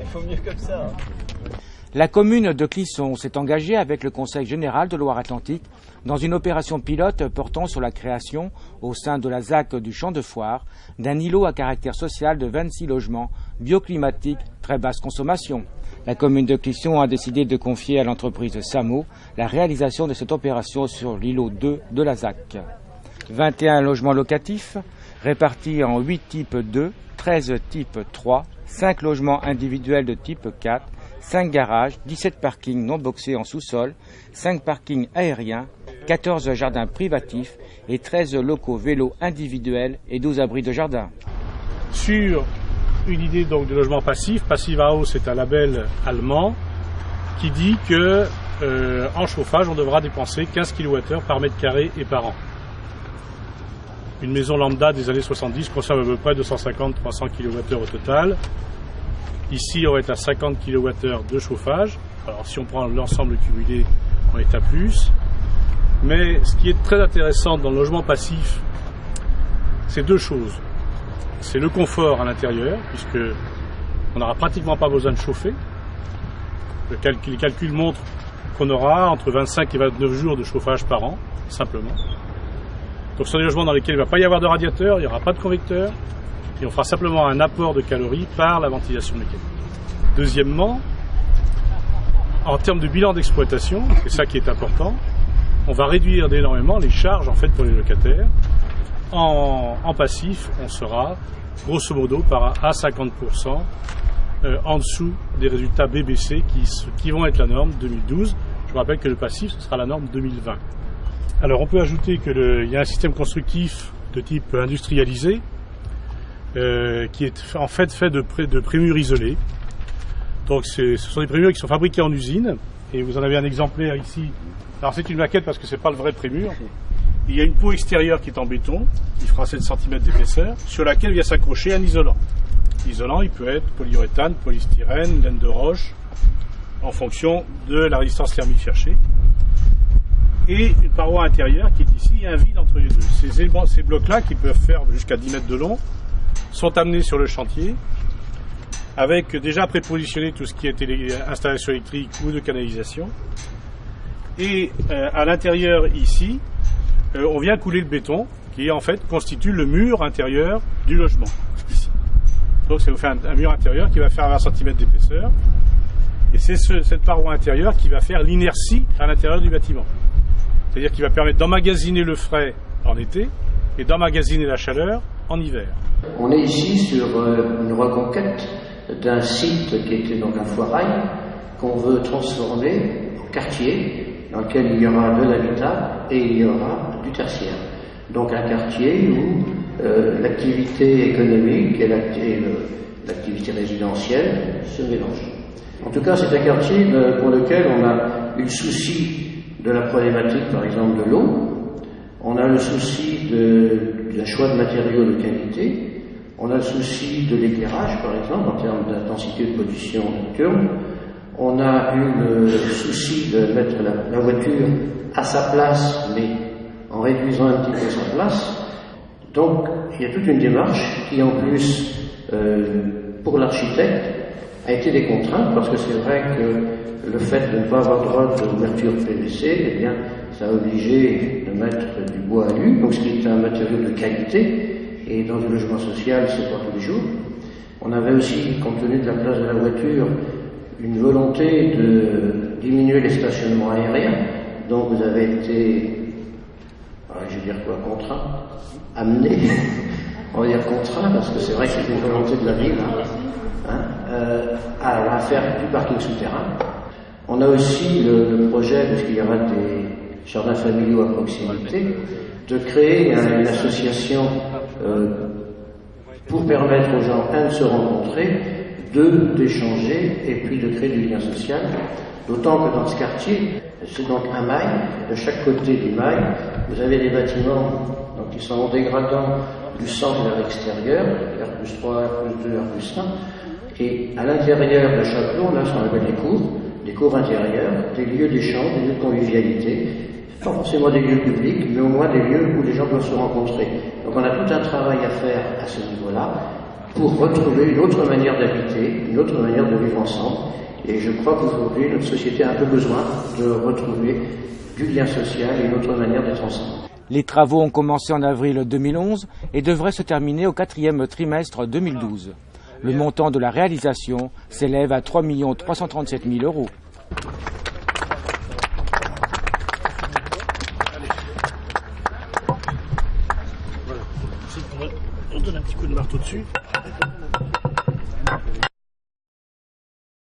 Il faut mieux comme ça. La commune de Clisson s'est engagée avec le Conseil général de Loire-Atlantique dans une opération pilote portant sur la création, au sein de la ZAC du Champ de Foire, d'un îlot à caractère social de 26 logements bioclimatiques, très basse consommation. La commune de Clisson a décidé de confier à l'entreprise SAMO la réalisation de cette opération sur l'îlot 2 de la ZAC. 21 logements locatifs répartis en 8 types 2, 13 types 3, 5 logements individuels de type 4, 5 garages, 17 parkings non boxés en sous-sol, 5 parkings aériens, 14 jardins privatifs et 13 locaux vélos individuels et 12 abris de jardin. Sur une idée donc de logement passif, Passive House est un label allemand qui dit que en chauffage on devra dépenser 15 kWh par mètre carré et par an. Une maison lambda des années 70 consomme à peu près 250-300 kWh au total. Ici, on est à 50 kWh de chauffage. Alors, si on prend l'ensemble cumulé, on est à plus. Mais ce qui est très intéressant dans le logement passif, c'est deux choses. C'est le confort à l'intérieur, puisque on n'aura pratiquement pas besoin de chauffer. Les calculs montrent qu'on aura entre 25 et 29 jours de chauffage par an, simplement. Donc, ce sont des logements dans lesquels il ne va pas y avoir de radiateur, il n'y aura pas de convecteur. Et on fera simplement un apport de calories par la ventilation mécanique. Deuxièmement, en termes de bilan d'exploitation, c'est ça qui est important, on va réduire énormément les charges en fait pour les locataires. En passif, on sera grosso modo à 50% en dessous des résultats BBC qui vont être la norme 2012. Je vous rappelle que le passif, ce sera la norme 2020. Alors on peut ajouter qu'il y a un système constructif de type industrialisé, qui est en fait de prémures isolées. Donc ce sont des prémures qui sont fabriquées en usine, et vous en avez un exemplaire ici. Alors c'est une maquette parce que c'est pas le vrai prémure. Il y a une peau extérieure qui est en béton, qui fera 7 cm d'épaisseur, sur laquelle vient s'accrocher un isolant. L'isolant, il peut être polyuréthane, polystyrène, laine de roche, en fonction de la résistance thermique cherchée. Et une paroi intérieure qui est ici, il y a un vide entre les deux. Ces blocs-là, qui peuvent faire jusqu'à 10 mètres de long, sont amenés sur le chantier avec déjà prépositionné tout ce qui était installation électrique ou de canalisation. Et à l'intérieur ici, on vient couler le béton qui en fait constitue le mur intérieur du logement. Ici. Donc ça vous fait un mur intérieur qui va faire 20 cm d'épaisseur. Et c'est cette paroi intérieure qui va faire l'inertie à l'intérieur du bâtiment. C'est-à-dire qu'il va permettre d'emmagasiner le frais en été et d'emmagasiner la chaleur en hiver. On est ici sur une reconquête d'un site qui était donc un foirail qu'on veut transformer en quartier dans lequel il y aura de l'habitat et il y aura du tertiaire. Donc un quartier où l'activité économique et l'activité résidentielle se mélangent. En tout cas, c'est un quartier pour lequel on a eu le souci de la problématique, par exemple, de l'eau. On a le souci d'un choix de matériaux de qualité. On a le souci de l'éclairage, par exemple, en termes d'intensité de pollution nocturne. On a eu le souci de mettre la voiture à sa place, mais en réduisant un petit peu sa place. Donc, il y a toute une démarche qui, en plus, pour l'architecte, a été des contraintes, parce que c'est vrai que le fait de ne pas avoir droit d'ouverture PVC, eh bien, ça a obligé de mettre du bois alu, donc ce qui est un matériau de qualité, et dans le logement social, c'est pas tous les jours. On avait aussi, compte tenu de la place de la voiture, une volonté de diminuer les stationnements aériens, donc vous avez été, je vais dire quoi, contraint, amené, on va dire contraint, parce que c'est vrai que c'est une volonté de la ville, à faire du parking souterrain. On a aussi le projet, puisqu'il y aura des jardins familiaux à proximité, de créer une association pour permettre aux gens, de se rencontrer, d'échanger et puis de créer du lien social. D'autant que dans ce quartier, c'est donc un mail. De chaque côté du mail, vous avez des bâtiments donc, qui sont en dégradant du centre vers l'extérieur, R+3, R+2, R+1. Et à l'intérieur de chaque lot, là, ce qu'on appelle des cours intérieures, des lieux d'échange, des lieux de convivialité, pas forcément des lieux publics, mais au moins des lieux où les gens peuvent se rencontrer. Donc on a tout un travail à faire à ce niveau-là, pour retrouver une autre manière d'habiter, une autre manière de vivre ensemble. Et je crois qu'aujourd'hui, notre société a un peu besoin de retrouver du lien social et une autre manière d'être ensemble. Les travaux ont commencé en avril 2011 et devraient se terminer au 4e trimestre 2012. Le montant de la réalisation s'élève à 3 337 000 €. On donne un petit coup de marteau dessus.